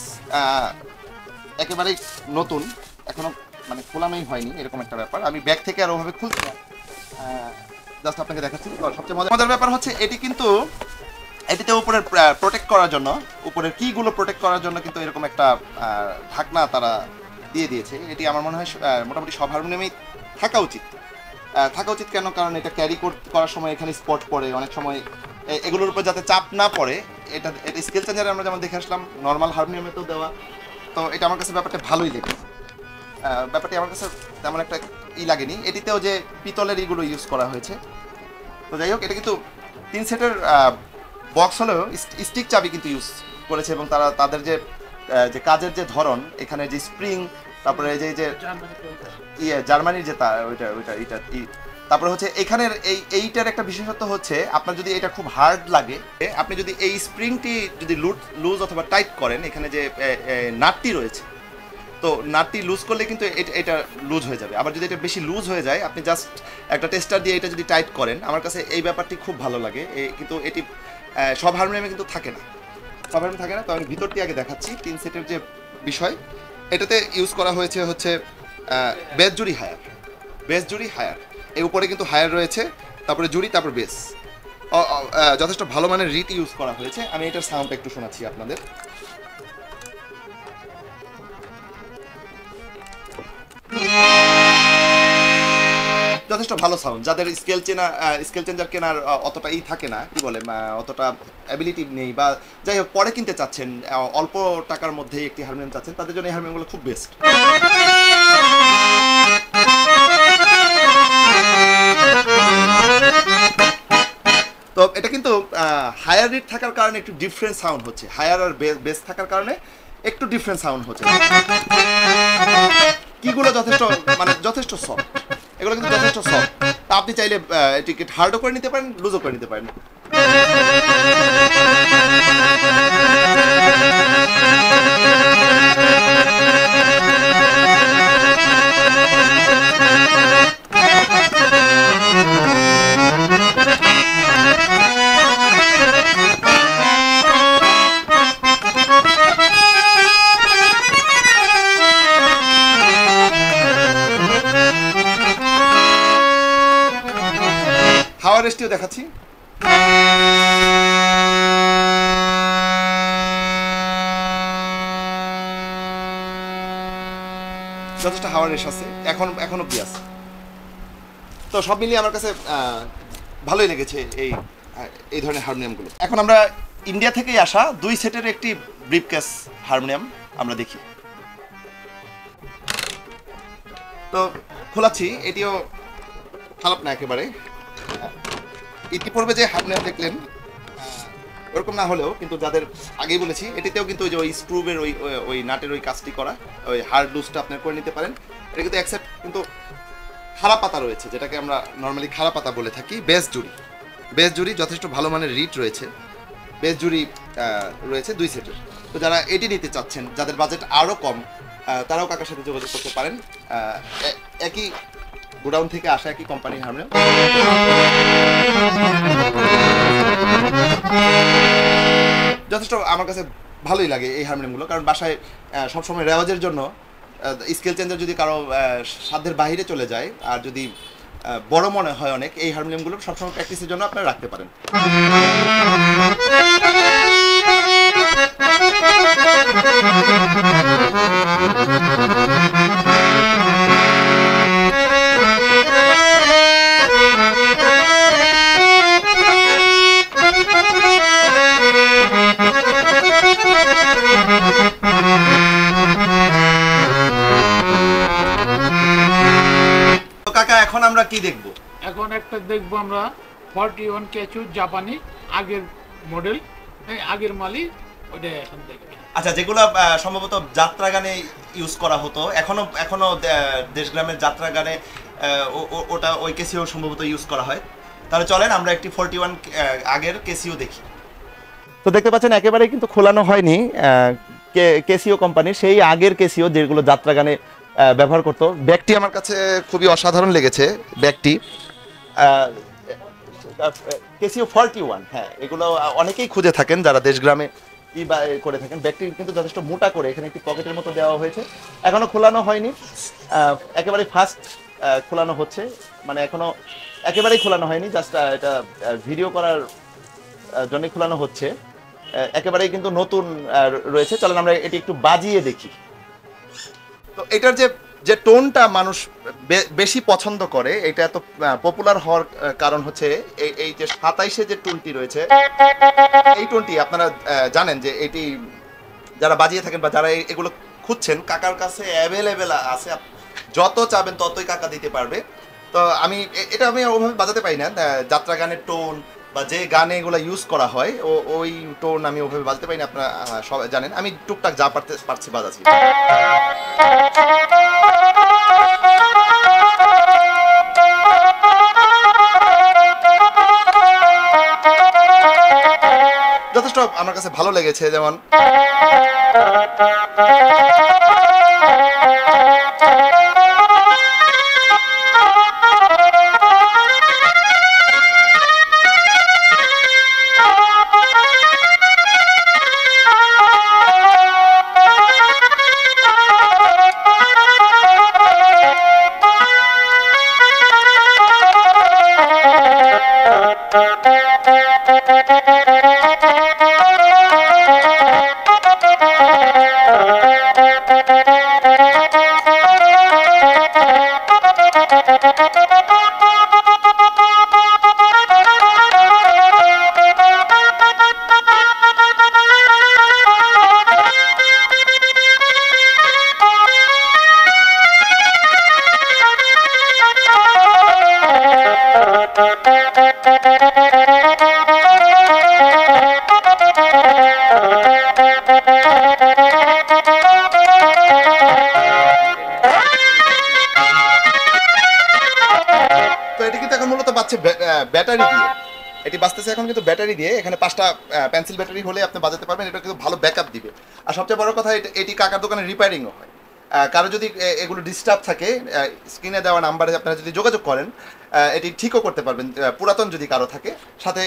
একেবারে নতুন, এখনো মানে খোলানোই হয়নি এরকম একটা ব্যাপার। আমি ব্যাগ থেকে আর ওভাবে খুলছি না, জাস্ট আপনাকে দেখাচ্ছি। সবচেয়ে মজার ব্যাপার হচ্ছে এটি কিন্তু এটিতে উপরের প্রোটেক্ট করার জন্য, উপরের কিগুলো প্রোটেক্ট করার জন্য কিন্তু এরকম একটা ঢাকনা তারা দিয়ে দিয়েছে। এটি আমার মনে হয় মোটামুটি সব হারমোনিয়ামেই থাকা উচিত। কেন? কারণ এটা ক্যারি করার সময় এখানে স্পট পড়ে, অনেক সময় এগুলোর উপর যাতে চাপ না পড়ে। এটা স্কেল চেঞ্জারে আমরা যেমন দেখে আসলাম, নর্মাল হারমোনিয়ামেতেও দেওয়া। তো এটা আমার কাছে ব্যাপারটা ভালোই লেগেছে। ব্যাপারটি আমার কাছে তেমন একটা লাগেনি। এটিতেও যে পিতলের ইগুলো ইউজ করা হয়েছে। তো যাই হোক, এটা কিন্তু 3 সেটের বক্স হলেও স্টিক চাবি কিন্তু ইউজ করেছে, এবং তারা তাদের যে কাজের যে ধরন, এখানে যে স্প্রিং, তারপরে এই যে জার্মানির যে ওইটা তারপরে হচ্ছে এখানের এইটার একটা বিশেষত্ব হচ্ছে, আপনার যদি এটা খুব হার্ড লাগে, আপনি যদি এই স্প্রিংটি যদি লুজ অথবা টাইট করেন, এখানে যে নাটটি রয়েছে, তো নাটটি লুজ করলে কিন্তু এটা লুজ হয়ে যাবে। আবার যদি এটা বেশি লুজ হয়ে যায়, আপনি জাস্ট একটা টেস্টার দিয়ে এটা যদি টাইট করেন, আমার কাছে এই ব্যাপারটি খুব ভালো লাগে। কিন্তু এটি সব হারমোনিয়ামে কিন্তু থাকে না, তো আমি ভিতরটি আগে দেখাচ্ছি। 3 সেটের যে বিষয়, এটাতে ইউজ করা হয়েছে হচ্ছে বেস জুড়ি হায়ার। এই উপরে কিন্তু হায়ার রয়েছে, তারপরে জুড়ি, তারপর বেস। যথেষ্ট ভালো মানের রিট ইউজ করা হয়েছে। আমি এটার সাউন্ডটা একটু শোনাচ্ছি আপনাদের। যথেষ্ট ভালো সাউন্ড। যাদের স্কেল চেঞ্জার কেনার অতটা থাকে না, কি বলে, অতটা অ্যাবিলিটি নেই, বা যাই হোক পরে কিনতে চাচ্ছেন, অল্প টাকার মধ্যে একটি হারমোনিয়াম চাচ্ছেন, তাদের জন্য এই হারমোনিয়ামগুলো খুব বেস্ট। তো এটা কিন্তু হায়ার রিট থাকার কারণে একটু ডিফারেন্ট সাউন্ড হচ্ছে, হায়ার আর বেস থাকার কারণে একটু ডিফারেন্ট সাউন্ড হচ্ছে। কিগুলো যথেষ্ট সফট, এগুলো কিন্তু যথেষ্ট সফট। তা আপনি চাইলে এটিকে হার্ডও করে নিতে পারেন, লুজও করে নিতে পারেন। হাওয়া রেস্টিও দেখাচ্ছি। যথেষ্ট হাওয়ার রেশ আছে, এখনো কি আছে। তো সব মিলিয়ে আমার কাছে ভালোই লেগেছে এই ধরনের হারমোনিয়ামগুলো। এখন আমরা ইন্ডিয়া থেকেই আসা 2 সেটের একটি ব্রিফকেস হারমোনিয়াম আমরা দেখি। তো খোলাচ্ছি, এটিও খারাপ না একেবারে। ইতিপূর্বে যে হারমোনিয়াম দেখলেন ওরকম না হলেও কিন্তু যাদের আগেই বলেছি, এটিতেও কিন্তু ওই যে ওই স্ক্রুবের ওই নাটের ওই কাজটি করা, ওই হার্ড লুজটা আপনার করে নিতে পারেন। এটা কিন্তু এক সেট কিন্তু খাড়া পাতা রয়েছে, যেটাকে আমরা নর্মালি খাড়া পাতা বলে থাকি। বেস জুড়ি যথেষ্ট ভালো মানের রিট রয়েছে, বেস জুড়ি রয়েছে 2 সেটের। তো যারা এটি নিতে চাচ্ছেন, যাদের বাজেট আরও কম, তারাও কাকার সাথে যোগাযোগ করতে পারেন। একই গোডাউন থেকে আসা, একই কোম্পানির হারমোনিয়াম। যথেষ্ট আমার কাছে ভালোই লাগে এই হারমোনিয়ামগুলো, কারণ বাসায় সবসময় রেওয়াজের জন্য স্কেল চেঞ্জার যদি কারো সাধ্যের বাইরে চলে যায় আর যদি বড় মনে হয় অনেক, এই হারমোনিয়ামগুলো সবসময় প্র্যাকটিসের জন্য আপনারা রাখতে পারেন। কাকা এখন আমরা কি দেখব? এখন একটা দেখবো আমরা 41 কেচু জাপানি, আগের মডেল, আগের মালি, ওটা এখন দেখবো। আচ্ছা, যেগুলো সম্ভবত যাত্রা গানে ইউজ করা হতো, এখনো দেশগ্রামের যাত্রা গানে ওটা ওই কেসিও সম্ভবত ইউজ করা হয়। তাহলে চলেন আমরা একটি 41 আগের কেসিও দেখি। তো দেখতে পাচ্ছেন একেবারেই কিন্তু খোলানো হয়নি কেসিও কোম্পানির সেই আগের কেসিও, যেগুলো যাত্রা গানে ব্যবহার করতো। ব্যাগটি আমার কাছে খুবই অসাধারণ লেগেছে। ব্যাগটি কেসিও 41, হ্যাঁ, এগুলো অনেকেই খুঁজে থাকেন যারা দেশগ্রামে করে থাকেন। ব্যাগটি কিন্তু যথেষ্ট মোটা করে এখানে একটি পকেটের মতো দেওয়া হয়েছে। এখনো খোলানো হয়নি, একেবারে ফার্স্ট খোলানো হচ্ছে, মানে এখনো একেবারেই খোলানো হয়নি, জাস্ট এটা ভিডিও করার জন্য খোলানো হচ্ছে। একেবারেই কিন্তু নতুন রয়েছে। চলেন আমরা এটি একটু বাজিয়ে দেখি। তো এটার যে টোনটা মানুষ বেশি পছন্দ করে, এটা এত পপুলার হওয়ার কারণ হচ্ছে এই যে 27-এ যে টোনটি রয়েছে, এই টোনটি আপনারা জানেন যে এটি যারা বাজিয়ে থাকেন বা যারা এগুলো খুঁজছেন, কাকার কাছে অ্যাভেলেবেল আছে। যত চাবেন ততই কাকা দিতে পারবে। তো এটা আমি ওভাবে বাজাতে পারি না, যাত্রা গানের টোন বা যে গানে এগুলো ইউজ করা হয় ওই টোন আমি ওভাবে বাজাতে পারি না, আপনারা সবাই জানেন। আমি টুকটাক যা পারছি বাজাচ্ছি। যথেষ্ট আমার কাছে ভালো লেগেছে। যেমন ব্যাটারি দিয়ে এটি বাজতেছে এখন, কিন্তু ব্যাটারি দিয়ে। এখানে 5টা পেন্সিল ব্যাটারি হলে আপনি বাজাতে পারবেন। এটা কিন্তু ভালো ব্যাকআপ দিবে। আর সবচেয়ে বড় কথা, এটি কাকার দোকানে রিপেয়ারিংও হয়। কারো যদি এগুলো ডিস্টার্ব থাকে, স্ক্রিনে দেওয়া নাম্বারে আপনারা যদি যোগাযোগ করেন, এটি ঠিকও করতে পারবেন, পুরাতন যদি কারো থাকে। সাথে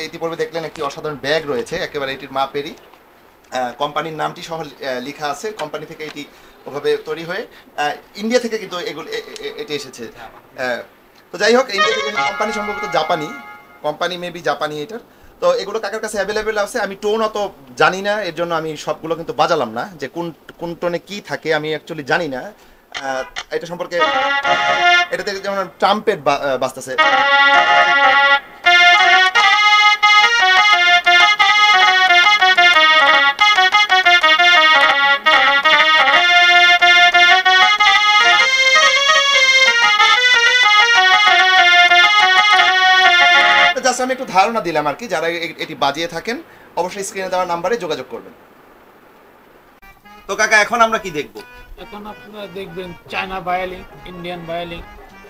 ইতিপূর্বে দেখলেন একটি অসাধারণ ব্যাগ রয়েছে, একেবারে এটির মাপেরই, কোম্পানির নামটি সহ লেখা আছে। কোম্পানি থেকে এটি ওভাবে তৈরি হয়ে ইন্ডিয়া থেকে কিন্তু এটি এসেছে। তো যাই হোক, ইন্ডিয়া থেকে কোম্পানি সম্ভবত জাপানি, কোম্পানি মেবি জাপানি এটার। তো এগুলো কাকার কাছে অ্যাভেলেবেল আছে। আমি টোন অত জানি না, এর জন্য আমি সবগুলো কিন্তু বাজালাম না, যে কোন টোনে কি থাকে আমি অ্যাকচুয়ালি জানি না। এটা সম্পর্কে এটাতে যেমন ট্রাম্পেট বাজতেছে। আমি একটু ধারণা দিলাম আর কি, যারা এটি বাজিয়ে থাকেন অবশ্যই স্ক্রিনে দেওয়া নাম্বারে যোগাযোগ করবেন। তো কাকা এখন আমরা কি দেখব? এখন আপনারা দেখবেন China violin, Indian violin,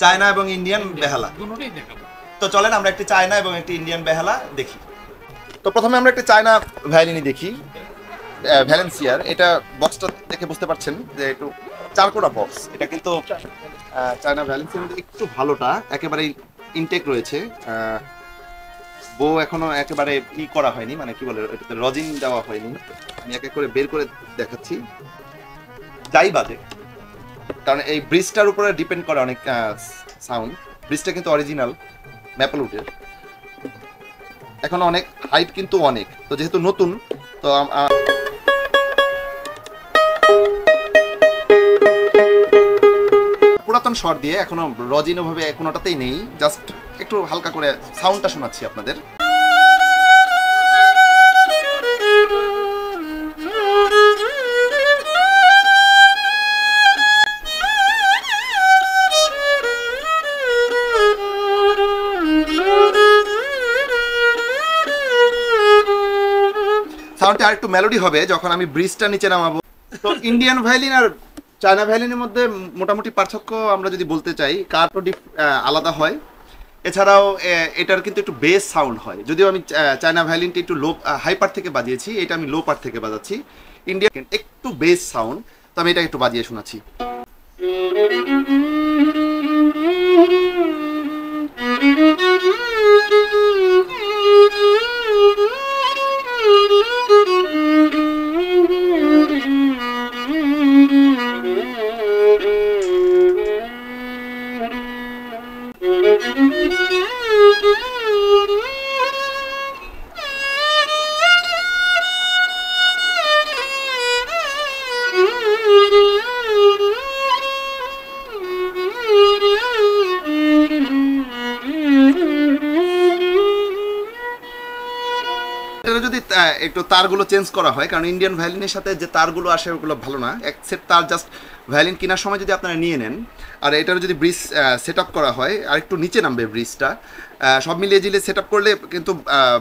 China এবং ইন্ডিয়ান বেহালা দুটোই দেখাবো। তো চলেন আমরা একটি চায়না এবং একটি ইন্ডিয়ান বেহালা দেখি। তো প্রথমে আমরা একটি চায়না ভায়োলিনই দেখি, ভ্যালেন্সিয়ার। এটা বক্সটা দেখে বুঝতে পারছেন যে একটু চারকোনা বক্স। এটা কিন্তু চায়না ভ্যালেন্সিয়ার মধ্যে একটু ভালোটা একেবারে ইনটেক রয়েছে, বো এখনো একেবারে ই করা হয়নি, মানে কি বলে এটাতে রজিন দেওয়া হয়নি। আমি এক এক করে বের করে দেখাচ্ছি। যাই বাজে, কারণ এই ব্রিজটার উপরে ডিপেন্ড করে অনেক সাউন্ড। ব্রিজটা কিন্তু অরিজিনাল ম্যাপলউডের, এখন অনেক হাইট কিন্তু অনেক, তো যেহেতু নতুন তো পুরাতন স্বর দিয়ে এখনো রজিন ভাবে কোনোটাতেই নেই, জাস্ট একটু হালকা করে সাউন্ডটা শোনাচ্ছি আপনাদের। সাউন্ডটা আর একটু মেলোডি হবে যখন আমি ব্রিজটা নিচে নামাবো। তো ইন্ডিয়ান ভায়োলিন আর চায়না ভায়োলিনের মধ্যে মোটামুটি পার্থক্য আমরা যদি বলতে চাই, কারটো আলাদা হয়, এছাড়াও এটার কিন্তু একটু বেস সাউন্ড হয়। যদিও আমি চায়না ভায়োলিনটা একটু লো হাই পার্ট থেকে বাজিয়েছি, এটা আমি লো পার্ট থেকে বাজাচ্ছি। ইন্ডিয়ান একটু বেস সাউন্ড, তো আমি এটা একটু বাজিয়ে শোনাচ্ছি। যদি একটু তারগুলো চেঞ্জ করা হয়, কারণ ইন্ডিয়ান ভায়োলিনের সাথে যে তারগুলো আসে ওগুলো ভালো না, এক সেট তার জাস্ট ভায়োলিন কেনার সময় যদি আপনারা নিয়ে নেন, আর এটার যদি ব্রিজ সেট আপ করা হয় আর একটু নিচে নামবে ব্রিজটা, সব মিলিয়ে জিলিয়ে সেট আপ করলে কিন্তু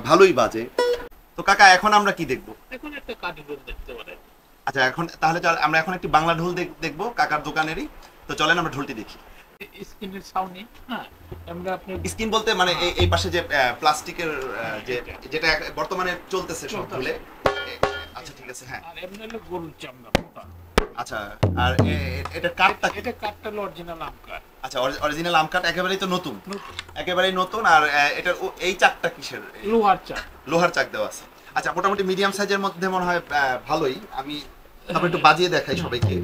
ভালোই বাজে। তো কাকা এখন আমরা কি দেখবো? এখন একটা কাঠি ঢোল দেখতে পারেন। আচ্ছা, এখন তাহলে আমরা এখন একটি বাংলা ঢোল দেখবো কাকার দোকানেরই। তো চলেন আমরা ঢোলটি দেখি। স্কিনের সাউন্ড নেই, হ্যাঁ আমরা আপনি স্কিন বলতে মানে এই পাশে যে প্লাস্টিকের যেটা বর্তমানে চলতেছে সব ঢোলে। আচ্ছা ঠিক আছে, হ্যাঁ। আর এমনি হলো গরুর চামড়া মোটা। আচ্ছা, আর এটা কাঠটা, এটা কাঠটা হলো অরিজিনাল আম কাঠ। আচ্ছা, অরিজিনাল আম কাঠ, একেবারেই তো নতুন, একেবারেই নতুন। আর এটার এই চাকটা কিসের? লোহার চাক। লোহার চাক দেওয়া আছে। আচ্ছা, মোটামুটি মিডিয়াম সাইজের মধ্যে মনে হয় ভালোই। আমি তারপর একটু বাজিয়ে দেখাই সবাইকে।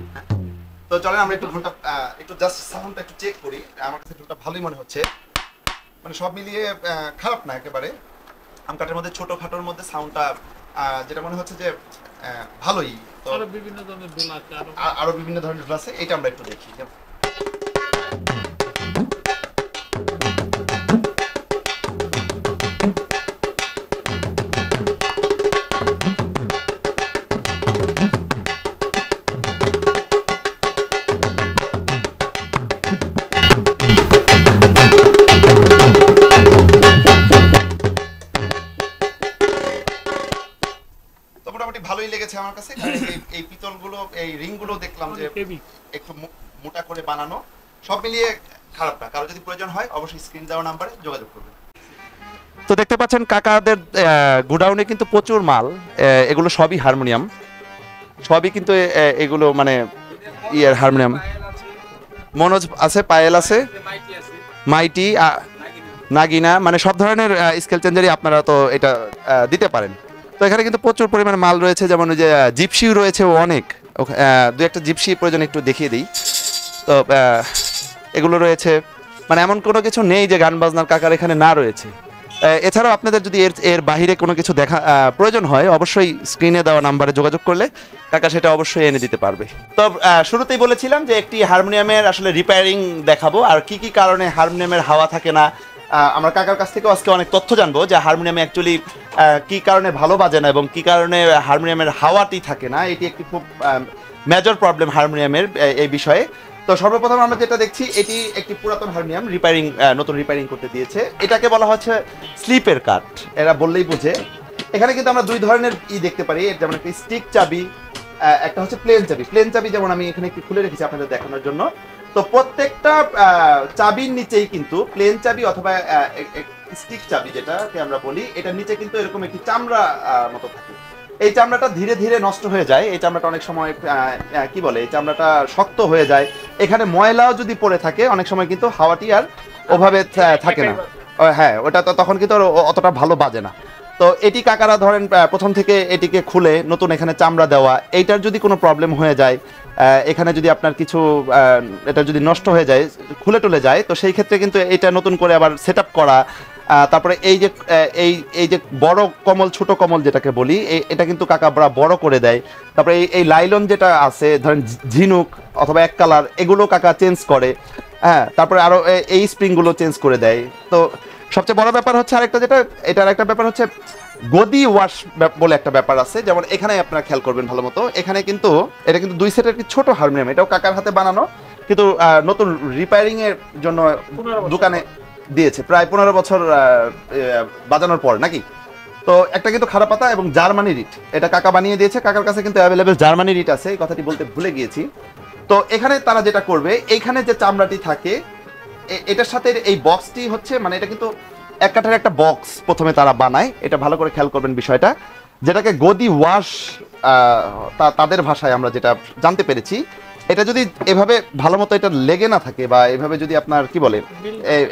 তো চলেন আমরা একটু ঢোলটা একটু জাস্ট সাউন্ডটা একটু চেক করি। আমার কাছে ঢোলটা ভালোই মনে হচ্ছে, মানে সব মিলিয়ে খারাপ না একেবারে। আম কাঠের মধ্যে ছোটখাটোর মধ্যে সাউন্ডটা যেটা মনে হচ্ছে যে ভালোই। তো আরো বিভিন্ন ধরনের ঢোল আছে, আরো বিভিন্ন ধরনের ঢোল আছে, এটা আমরা একটু দেখি। ভালোই লেগেছে আমার কাছে, কারণ এই পিতলগুলো, এই রিংগুলো দেখলাম যে একটু মোটা করে বানানো। সব মিলিয়ে খারাপ না। কারো যদি প্রয়োজন হয় অবশ্যই স্ক্রিন দেওয়া নাম্বারে যোগাযোগ করবেন। তো দেখতে পাচ্ছেন কাকাদের গোডাউনে কিন্তু প্রচুর মাল, এগুলো সবই হারমোনিয়াম, সবই কিন্তু এগুলো মানে ইয়ার হারমোনিয়াম। মনোজ আছে, পায়েল আছে, মাইটি, নাগিনা, মানে সব ধরনের স্কেল চেঞ্জারই আপনারা তো এটা দিতে পারেন। তো এখানে কিন্তু প্রচুর পরিমাণে মাল রয়েছে, যেমন ওই যে জিপসিও রয়েছে অনেক, দু একটা জিপসি প্রয়োজন একটু দেখিয়ে দিই। তো এগুলো রয়েছে, মানে এমন কোনো কিছু নেই যে গান বাজনার কাকার এখানে না রয়েছে। এছাড়াও আপনাদের যদি এর বাইরে কোনো কিছু দেখা প্রয়োজন হয় অবশ্যই স্ক্রিনে দেওয়া নাম্বারে যোগাযোগ করলে কাকা সেটা অবশ্যই এনে দিতে পারবে। তো শুরুতেই বলেছিলাম যে একটি হারমোনিয়ামের আসলে রিপেয়ারিং দেখাবো আর কি কি কারণে হারমোনিয়ামের হাওয়া থাকে না। আমরা কাকার কাছ থেকে আজকে অনেক তথ্য জানবো যে হারমোনিয়ামে অ্যাকচুয়ালি কি কারণে ভালো বাজে না এবং কি কারণে হারমোনিয়ামের হাওয়াটি থাকে না। এটি একটি খুব মেজর প্রবলেম হারমোনিয়ামের এই বিষয়ে। তো সর্বপ্রথম আমরা যেটা দেখছি এটি একটি পুরাতন হারমোনিয়াম নতুন রিপেয়ারিং করতে দিয়েছে। এটাকে বলা হচ্ছে স্লিপের কাঠ, এরা বললেই বুঝে। এখানে কিন্তু আমরা দুই ধরনের দেখতে পারি, যেমন একটা স্টিক চাবি, একটা হচ্ছে প্লেন চাবি। প্লেন চাবি যেমন আমি এখানে একটু খুলে রেখেছি আপনাদের দেখানোর জন্য। তো প্রত্যেকটা চাবির নিচেই কিন্তু প্লেন চাবি অথবা স্টিক চাবি যেটাকে আমরা বলি, এটার নিচে কিন্তু এরকম একটি চামড়া মতো থাকে। এই চামড়াটা ধীরে ধীরে নষ্ট হয়ে যায়। এই চামড়াটা অনেক সময় কি বলে, এই চামড়াটা শক্ত হয়ে যায়। এখানে ময়লাও যদি পড়ে থাকে অনেক সময় কিন্তু হাওয়াটি আর ওভাবে থাকে না। হ্যাঁ, ওটা তো তখন কিন্তু অতটা ভালো বাজে না। তো এটি কাকারা ধরেন প্রথম থেকে এটিকে খুলে নতুন এখানে চামড়া দেওয়া, এইটার যদি কোনো প্রবলেম হয়ে যায়, এখানে যদি আপনার কিছু এটা যদি নষ্ট হয়ে যায়, খুলে টুলে যায়, তো সেই ক্ষেত্রে কিন্তু এটা নতুন করে আবার সেট আপ করা। তারপরে এই যে বড় কমল ছোট কমল যেটাকে বলি, এটা কিন্তু কাকা বড় করে দেয়। তারপরে এই লাইলন যেটা আছে ধরেন ঝিনুক অথবা এক কালার, এগুলো কাকা চেঞ্জ করে। হ্যাঁ, তারপরে আরো এই স্প্রিংগুলো চেঞ্জ করে দেয়। তো সবচেয়ে বড় ব্যাপার হচ্ছে আরেকটা, যেটা এটার একটা ব্যাপার হচ্ছে গদি ওয়াশ বলে একটা ব্যাপার আছে। যেমন এখানে আপনারা খেয়াল করবেন ভালো মতো, এখানে কিন্তু এটা কিন্তু 2 সেটের একটি ছোট হারমোনিয়াম, এটাও কাকার হাতে বানানো, কিন্তু নতুন রিপেয়ারিং এর জন্য দোকানে দিয়েছে প্রায় 15 বছর বাজানোর পর নাকি। তো একটা কিন্তু খারাপ পাতা এবং জার্মানি রিট, এটা কাকা বানিয়ে দিয়েছে। কাকার কাছে কিন্তু অ্যাভেলেবেল জার্মানি রিট আছে, এই কথাটি বলতে ভুলে গিয়েছি। তো এখানে তারা যেটা করবে, এইখানে যে চামড়াটি থাকে এটার সাথে এই বক্সটি হচ্ছে, মানে এটা কিন্তু এক কাঠের একটা বক্স প্রথমে তারা বানায়। এটা ভালো করে খেয়াল করবেন বিষয়টা, যেটাকে গদি ওয়াশ তাদের ভাষায় আমরা যেটা জানতে পেরেছি। এটা যদি এভাবে ভালো মতো এটা লেগে না থাকে বা এভাবে যদি আপনার কি বলে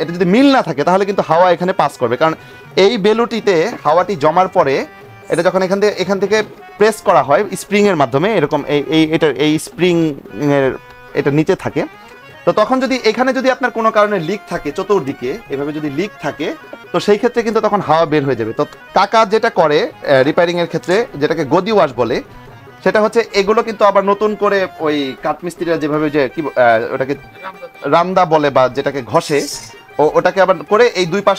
এটা যদি মিল না থাকে, তাহলে কিন্তু হাওয়া এখানে পাস করবে। কারণ এই বেলুটিতে হাওয়াটি জমার পরে এটা যখন এখান থেকে প্রেস করা হয় স্প্রিং এর মাধ্যমে, এরকম এই স্প্রিং এর এটা নিচে থাকে। তো তখন যদি এখানে যদি আপনার কোনো কারণে লিক থাকে, চতুর্দিকে এভাবে যদি লিক থাকে, তো সেই ক্ষেত্রে কিন্তু তখন হাওয়া বের হয়ে যাবে। তো কাকা যেটা করে রিপেয়ারিং এর ক্ষেত্রে, যেটাকে গদি ওয়াশ বলে, সেটা হচ্ছে এগুলো কিন্তু আবার নতুন করে ওই কাঠমিস্ত্রিরা যেভাবে যে কি ওটাকে রামদা বলে বা যেটাকে ঘষে, ওটাকে আবার করে এই দুই পাশ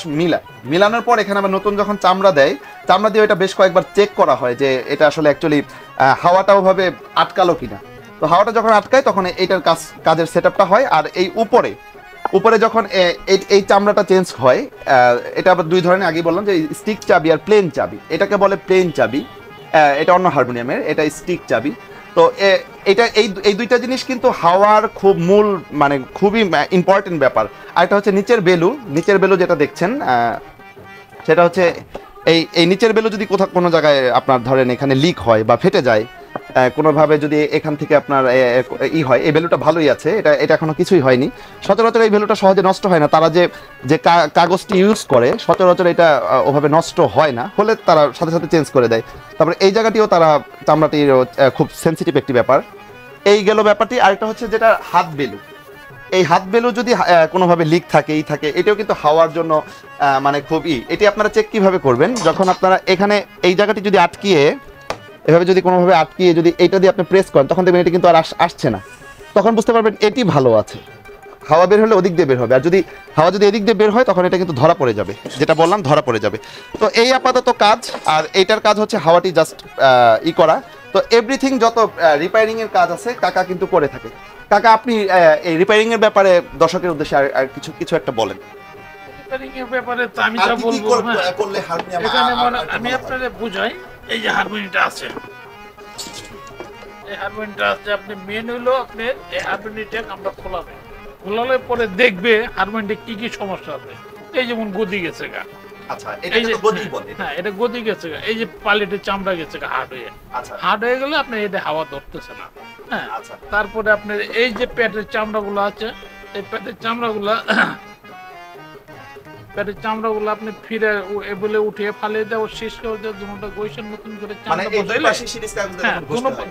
মিলানোর পর এখানে আবার নতুন যখন চামড়া দেয়, চামড়া দিয়ে এটা বেশ কয়েকবার চেক করা হয় যে এটা আসলে অ্যাকচুয়ালি হাওয়াটা ওভাবে আটকালো কিনা। তো হাওয়াটা যখন আটকায় তখন এইটার কাজের সেট আপটা হয়। আর এই উপরে যখন এই চামড়াটা চেঞ্জ হয়, এটা আবার দুই ধরনের, আগেই বললাম যে স্টিক চাবি আর প্লেন চাবি। এটাকে বলে প্লেন চাবি, এটা অন্য হারমোনিয়ামের, এটা স্টিক চাবি। তো এটা এই দুইটা জিনিস কিন্তু হাওয়ার খুব মূল, মানে খুবই ইম্পর্টেন্ট ব্যাপার। আর এটা হচ্ছে নিচের বেলু যেটা দেখছেন, সেটা হচ্ছে এই নিচের বেলু যদি কোনো জায়গায় আপনার ধরেন এখানে লিক হয় বা ফেটে যায় কোনোভাবে, যদি এখান থেকে আপনার হয়, এই বেলুটা ভালোই আছে, এটা এখনো কিছুই হয়নি। সচরাচর এই বেলুটা সহজে নষ্ট হয় না। তারা যে কাগজটি ইউজ করে সচরাচর এটা ওভাবে নষ্ট হয় না, হলে তারা সাথে সাথে চেঞ্জ করে দেয়। তারপরে এই জায়গাটিও তারা, চামড়াটির খুব সেন্সিটিভ একটি ব্যাপার। এই গেল ব্যাপারটি। আরেকটা হচ্ছে যেটা হাত বেলু, এই হাত বেলু যদি কোনোভাবে লিক থাকে, এটাও কিন্তু হাওয়ার জন্য মানে খুবই। এটি আপনারা চেক কিভাবে করবেন, যখন আপনারা এখানে এই জায়গাটি যদি এভাবে যদি কোনোভাবে আটকিয়ে যদি এইটা দিয়ে আপনি প্রেস করেন, তখন দেখবেন এটা কিন্তু আর আসছে না। তখন বুঝতে পারবেন এটি ভালো আছে। হাওয়া বের হলে ওদিক দিয়ে বের হবে, আর যদি হাওয়া যদি এদিক দিয়ে বের হয় তখন এটা কিন্তু ধরা পড়ে যাবে, যেটা বললাম ধরা পড়ে যাবে। তো এই আপাতত কাজ। আর এইটার কাজ হচ্ছে হাওয়াটি জাস্ট করা। তো এভরিথিং যত রিপেয়ারিং এর কাজ আছে কাকা কিন্তু করে থাকে। কাকা, আপনি এই রিপেয়ারিং এর ব্যাপারে দর্শকের উদ্দেশ্যে আর কিছু একটা বলেন। রিপেয়ারিং এর ব্যাপারে তো আমি যা বলবো, এখানে আমি আপনাদের বুঝাই। এই যে হারমোনিয়ামটা আছে, আপনি মেন হলো আপনার এই হারমোনিয়ামটা আমরা খোলালে পরে দেখবে হারমোনিয়ামে কি সমস্যা আছে। এই যেমন গদি গেছে গা, আচ্ছা, এটা তো গদি বলে। হ্যাঁ, এটা গদি গেছে গা, এই যে পালেটের চামড়া গেছে গা হার্ড হয়ে গেলে আপনার এটা হাওয়া ধরতেছে না। হ্যাঁ, তারপরে আপনার এই যে পেটের চামড়াগুলো আছে, এই পেটের চামড়াগুলো আপনি ফিরে বলে উঠিয়ে ফালিয়ে দেওয়া, শেষ করে দেওয়া, দুটোটা গৈসার মতন করে চামড়া বদলে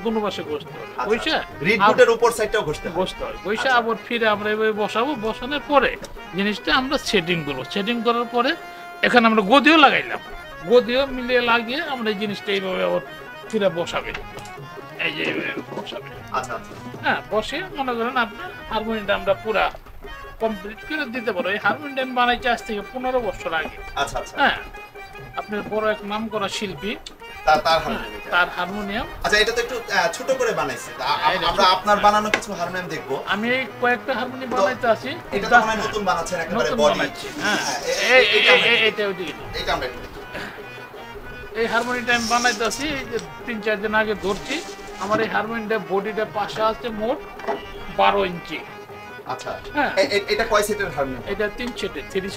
দুনো পাশে ঘষতে হবে। গৈসা রিডবুটের উপর সাইডটাও ঘষতে হয়। গৈসা আবার ফিরে আমরা এভাবে বসাবো। বসানোর পরে জিনিসটা আমরা সেটিং করবো। সেটিং করার পরে এখানে আমরা গদিও লাগাইলাম, গদিও মিলিয়ে লাগিয়ে আমরা এই জিনিসটা এইভাবে আবার ফিরে বসাবে, এই যে বসাবে। হ্যাঁ, বসে মনে করেন আপনার হারমোনিয়ামটা আমরা পুরা কমপ্লিট করে দিতে পারো। এই হারমোনিয়াম বানাইছে আজ থেকে 15 বছর আগে। হ্যাঁ, আপনার বড় এক নাম করা শিল্পী তার হারমোনিয়াম। আচ্ছা, এটা তো একটু ছোট করে বানাইছে, আমরা আপনার বানানো কিছু হারমোনিয়াম দেখব। আমি কয়েকটা হারমোনিয়াম বানাইতে আছি। এটা তো মানে নতুন বানাচ্ছেন একেবারে বডি। হ্যাঁ, এইটা ওইদিকে এটা আমরা একটু এই হারমোনিয়ামটা আমি বানাইতে আছি, এই যে 3-4 দিন আগে ধরছি। আমার এই হারমোনিয়ামটা বডিটা পাশে আছে মোট 12 ইঞ্চি। আচ্ছা, এটা কয় সেটের হারমোনিয়াম? এটা 3 সেটের 3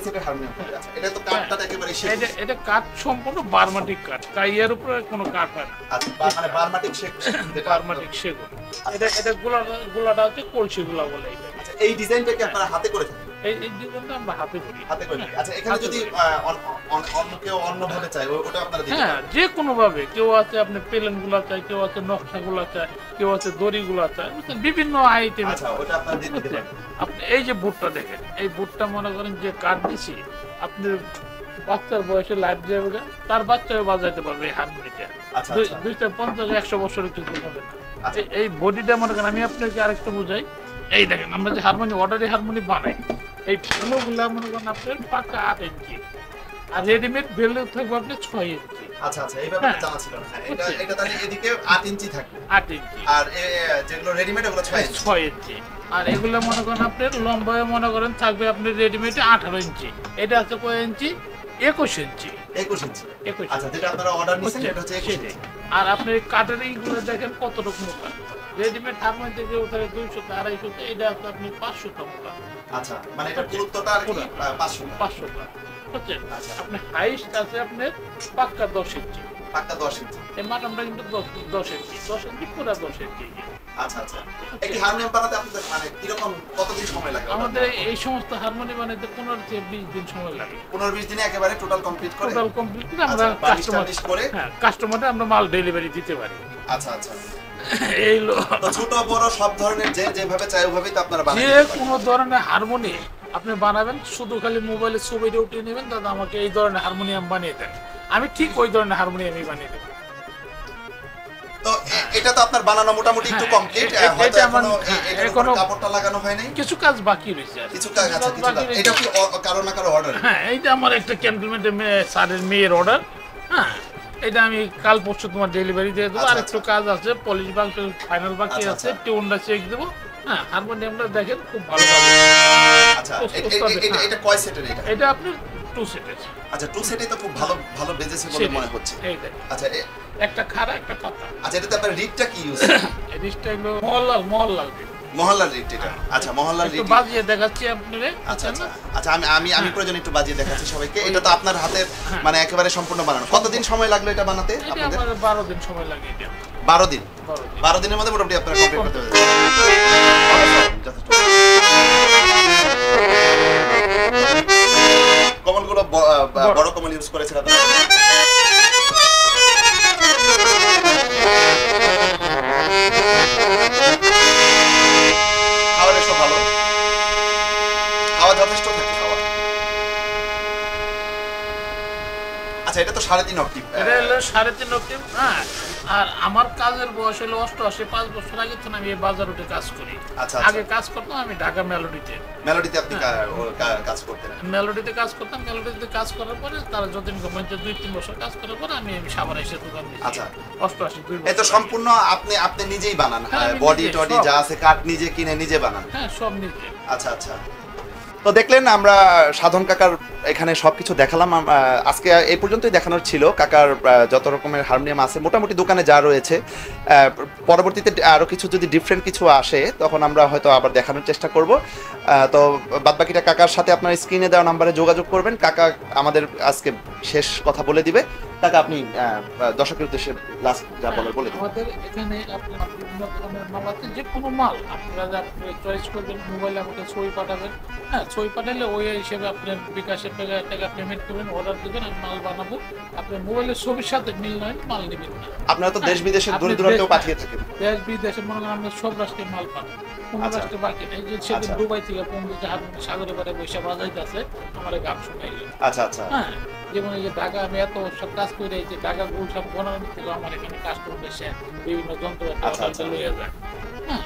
সেটের হারমোনিয়াম। আচ্ছা, এটা তো কাঠটা একেবারে শেষ। এটা কাঠ সম্পূর্ণ বারমাটিক কাঠ, কাইয়ার উপরে কোনো কাঠ হয় না। আচ্ছা, মানে বারমাটিক সেগুন, বারমাটিক সেগুন। এটা গোলাটা হচ্ছে কলসি গোলা বলে। আচ্ছা, এই ডিজাইনটা কি আপনারা হাতে করে থাকেন? এই ডিজাইনটা আমরা হাতে করি। আচ্ছা, এখানে যদি অন্য কেউ অন্যভাবে চায় ওটা আপনারা দিতে পারেন? হ্যাঁ, যে কোনো ভাবে। কেউ আছে আপনি প্লেন গুলা চায়, কেউ আছে নকশা গুলা চায়, কেউ আছে দড়ি গুলা চায়, বিভিন্ন আইটেম। আচ্ছা, ওটা আপনারা দিতে পারেন। আপনি এই যে বুটটা দেখেন, এই বুটটা মনে করেন যে কাঠ দিছি, আপনি বাচ্চার বয়সে লাইফ যাবে, তার বাচ্চাও বাজাইতে পারবে এই হারমোনিয়ামটা। 250-100 বছরের কিছু হবে না। এই বডিটা মনে করেন, আমি আপনাকে আরেকটা বুঝাই। এই দেখেন, আমরা যে হারমোনিয়াম অর্ডারি হারমোনিয়াম বানাই, এই ফুলগুলা মনে করেন আপনার পাকা 8 ইঞ্চি, আর রেডিমেড বেল্ট থাকবে আপনার 6 ইঞ্চি। আচ্ছা, এই ব্যাপারটা জানা ছিল না। এটা তাহলে এদিকে 8 ইঞ্চি থাকবে, 8 ইঞ্চি, আর যেগুলো রেডিমেড ওগুলো 6 ইঞ্চি। আর এগুলো মনে করেন আপনার লম্বায় মনে করেন থাকবে আপনার রেডিমেডে 18 ইঞ্চি। এটা আছে কয় ইঞ্চি? 21 ইঞ্চি। 21 ইঞ্চি। আচ্ছা, যেটা আপনারা অর্ডার নিছেন এটা হচ্ছে 21 ইঞ্চি। আর আপনি কাঠের এইগুলো দেখেন কতটুকু মোটা। রেডিমেড হারমোনিয়াম থেকে ওখানে 200-250, এটা আছে আপনি 500 মোটা। আচ্ছা, মানে এটা পুরুত্বটা আর কি 500 বুঝছেন? আপনি হাইস্ট আছে আপনার পাক্কা 10 ইঞ্চি। পাক্কা 10 ইঞ্চি। এই মাটামটা কিন্তু 10 ইঞ্চি, 10 ইঞ্চি পুরো 10 ইঞ্চি। আচ্ছা, একটি হারমোনিয়াম বানাতে আপনাদের মানে কিরকম কতদিন সময় লাগে? আমাদের এই সমস্ত হারমোনিয়াম বানাতে 15-20 দিন সময় লাগে। 15-20 দিনে একেবারে টোটাল কমপ্লিট করে আমরা কাস্টমারকে আমরা মাল ডেলিভারি দিতে পারি। আচ্ছা, এই তো ছোট বড় সব ধরনের যেভাবে চাই ওইভাবেই তো আপনারা বানান। যে কোনো ধরনের হারমোনিয়াম আপনি বানাবেন, শুধু খালি মোবাইলে ছবিটা উঠিয়ে নেবেন, দাদা আমাকে এই ধরনের হারমোনিয়াম বানিয়ে দেন, আমি ঠিক ওই ধরনের হারমোনিয়ামই বানিয়ে দেব। তো এটা তো আপনার বানানো মোটামুটি একটু কমপ্লিট, হয়তো এখনো কাপড়টা লাগানো হয় নাই, কিছু কাজ বাকি রয়েছে। কিছু কাজ আছে, এটা কি কারো না কারো অর্ডার? হ্যাঁ, এইটা আমার একটা ক্যান্টনমেন্টের স্যারের মেয়ের অর্ডার। হ্যাঁ, এটা আমি কাল পরশু তোমার ডেলিভারি দিয়ে দেবো। আর একটু কাজ আছে, পলিশ বাকি ফাইনাল বাকি আছে, টিউনটা চেক দেবো। হ্যাঁ, হারমোনিয়ামটা দেখেন খুব ভালো হবে। আচ্ছা, এটা কয় সেটের? এটা আপনি 2 সেটের। আচ্ছা, 2 সেটে তো খুব ভালো বেজেছে বলে মনে হচ্ছে। আচ্ছা, একটা খাড়া একটা পাতা। আচ্ছা, এটাতে আপনার রিডটা কি ইউজ? এই রিডটা হলো মহল্লাল রিড এটা। আচ্ছা, মহল্লাল রিড বাজিয়ে দেখাচ্ছি আপনাদের। আচ্ছা, আমি প্রয়োজন একটু বাজিয়ে দেখাচ্ছি সবাইকে। এটা তো আপনার হাতের মানে একেবারে সম্পূর্ণ বানানো। কতদিন সময় লাগলো এটা বানাতে আপনাদের? আমাদের 12 দিন সময় লাগে। এটা 12 দিন। 12 দিনের মধ্যে মোটামুটি আপনারা কমপ্লিট করতে পারবেন। কমলগুলো বড় কমল ইউজ করেছেন আপনারা? এটা তো 3.5 অক্টিভ। এটা হলো 3.5 অক্টিভ। হ্যাঁ, আর আমার কাজের বয়স হলো 88, 5 বছর আগে তো আমি এই বাজার উঠে কাজ করি। আগে কাজ করতাম আমি ঢাকা মেলোডিতে আপনি কাজ করতেন? মেলোডিতে কাজ করতাম। মেলোডিতে কাজ করার পরে তারা যতদিন গভর্নমেন্টে 2-3 বছর কাজ করার পরে আমি সাভারে এসে দোকান দিয়েছি। আচ্ছা, 88 2 বছর। এটা সম্পূর্ণ আপনি নিজেই বানান? বডি টডি যা আছে কাঠ নিজে কিনে নিজে বানান? হ্যাঁ, সব নিজে। আচ্ছা, তো দেখলেন আমরা সাধন কাকার এখানে সবকিছু দেখালাম। আজকে এই পর্যন্তই দেখানোর ছিল। কাকার যত রকমের হারমোনিয়াম আছে মোটামুটি দোকানে যা রয়েছে, পরবর্তীতে আরও কিছু যদি ডিফারেন্ট কিছু আসে তখন আমরা হয়তো আবার দেখানোর চেষ্টা করব। তো বাদবাকিটা কাকার সাথে আপনার স্ক্রিনে দেওয়া নাম্বারে যোগাযোগ করবেন। কাকা আমাদের আজকে শেষ কথা বলে দিবে। কাকা, আপনি দর্শকের উদ্দেশ্যে লাস্ট যা বলার বলে দিন। আমাদের এখানে আপনার বিভিন্ন ধরনের মাল আছে, যে কোনো মাল আপনারা চয়েস করবেন, মোবাইলে আমাকে ছবি পাঠাবেন। হ্যাঁ, ছবি পাঠালে ওই হিসেবে আপনার বিকাশের টাকা পেমেন্ট করবেন, অর্ডার দেবেন, আমি মাল বানাবো। আপনার মোবাইলের ছবির সাথে মিল নয় মাল নেবেন না। আপনারা তো দেশ বিদেশের দূরে দূরে ভারতেও পাঠিয়ে থাকেন? দেশ বিদেশে মনে করেন আমরা সব রাষ্ট্রে মাল পান, কোন রাষ্ট্রে বাকি নেই। যে সেদিন দুবাই থেকে পৌঁছে হারমোনিয়াম সাগরে পারে বৈশা বাজাইতেছে, আমার গান শোনাইল। আচ্ছা আচ্ছা। হ্যাঁ, যেমন এই যে ঢাকা আমি এত সব কাজ করে এই যে ঢাকা গুলশান বনানী থেকে আমার এখানে কাস্টমার এসে বিভিন্ন যন্ত্রপাতি লইয়া যায়। হ্যাঁ।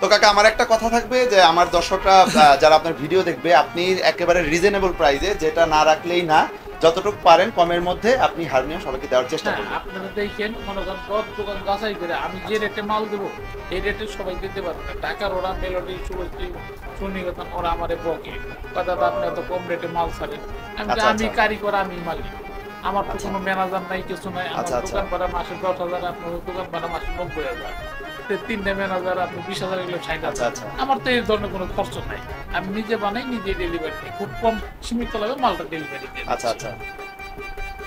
তো কাকা আমার একটা কথা থাকবে যে আমার দর্শকরা যারা আপনার ভিডিও দেখবে, আপনি একেবারে রিজনেবল প্রাইসে, যেটা না রাখলেই না, যতটুকু পারেন কমের মধ্যে আপনি হারমোনিয়াম সবাইকে দেওয়ার চেষ্টা করবেন। আপনারা দেখেন, মনে করেন 10 দোকান যাচাই করে আমি যে রেটে মাল দেবো এই রেটে সবাই দিতে পারবে না। টাকার ওরা মেলোডি সুনিকেতন ওরা আমারে বকে, কথা আপনি এত কম রেটে মাল ছাড়েন। আমি কারিগর, আমি মালিক, আমার তো কোনো ম্যানেজার নাই, কিছু নাই। আমার দোকান ভাড়া মাসে 10,000, আপনার দোকান ভাড়া মাসে 90,000, 3টে ম্যানেজার আপনি 20,000 এগুলো 60,000। আমার তো এই ধরনের কোনো খরচ নাই, আমি নিজে বানাই, নিজে ডেলিভারি দিই, খুব কম সীমিত লাগে মালটা ডেলিভারি দিই। আচ্ছা আচ্ছা।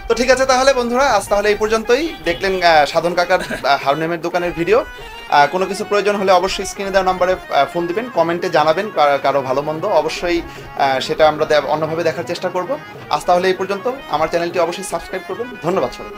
তো ঠিক আছে তাহলে বন্ধুরা, আজ তাহলে এই পর্যন্তই। দেখলেন সাধন কাকার হারমোনিয়ামের দোকানের ভিডিও। কোনো কিছু প্রয়োজন হলে অবশ্যই স্ক্রিনে দেওয়া নম্বরে ফোন দিবেন, কমেন্টে জানাবেন কারো ভালো মন্দ, অবশ্যই সেটা আমরা অন্যভাবে দেখার চেষ্টা করব। আজ তাহলে এই পর্যন্ত। আমার চ্যানেলটি অবশ্যই সাবস্ক্রাইব করবেন। ধন্যবাদ সবাই।